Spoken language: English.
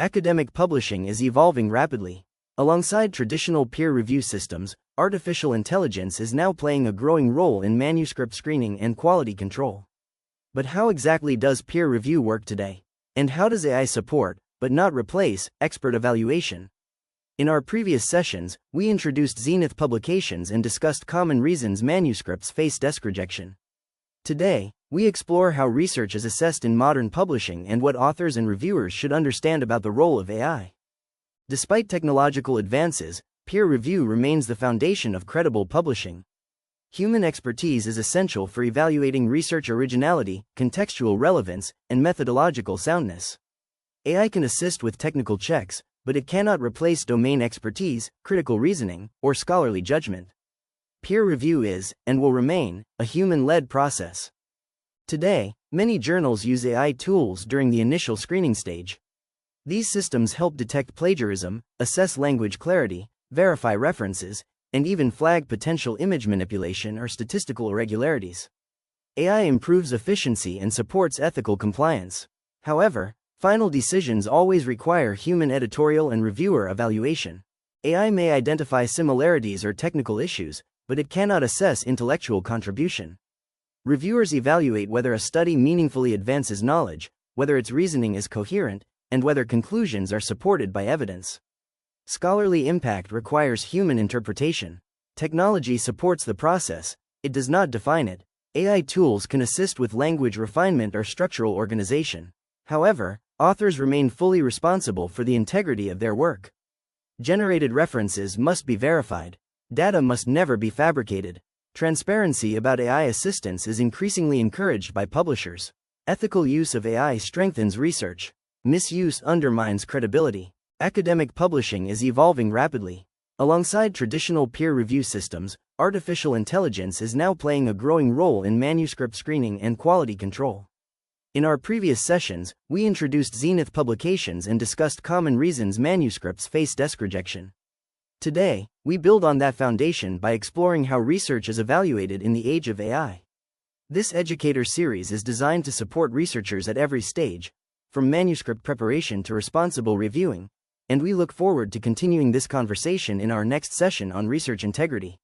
Academic publishing is evolving rapidly. Alongside traditional peer review systems, artificial intelligence is now playing a growing role in manuscript screening and quality control. But how exactly does peer review work today? And how does AI support, but not replace, expert evaluation? In our previous sessions, we introduced Zenith Publications and discussed common reasons manuscripts face desk rejection. Today, we explore how research is assessed in modern publishing and what authors and reviewers should understand about the role of AI. Despite technological advances, peer review remains the foundation of credible publishing. Human expertise is essential for evaluating research originality, contextual relevance, and methodological soundness. AI can assist with technical checks, but it cannot replace domain expertise, critical reasoning, or scholarly judgment. Peer review is, and will remain, a human-led process. Today, many journals use AI tools during the initial screening stage. These systems help detect plagiarism, assess language clarity, verify references, and even flag potential image manipulation or statistical irregularities. AI improves efficiency and supports ethical compliance. However, final decisions always require human editorial and reviewer evaluation. AI may identify similarities or technical issues, but it cannot assess intellectual contribution. Reviewers evaluate whether a study meaningfully advances knowledge, whether its reasoning is coherent, and whether conclusions are supported by evidence. Scholarly impact requires human interpretation. Technology supports the process, it does not define it. AI tools can assist with language refinement or structural organization. However, authors remain fully responsible for the integrity of their work. Generated references must be verified. Data must never be fabricated. Transparency about AI assistance is increasingly encouraged by publishers. Ethical use of AI strengthens research. Misuse undermines credibility. Academic publishing is evolving rapidly. Alongside traditional peer review systems, artificial intelligence is now playing a growing role in manuscript screening and quality control. In our previous sessions, we introduced Zenith Publications and discussed common reasons manuscripts face desk rejection. Today, we build on that foundation by exploring how research is evaluated in the age of AI. This educator series is designed to support researchers at every stage, from manuscript preparation to responsible reviewing, and we look forward to continuing this conversation in our next session on research integrity.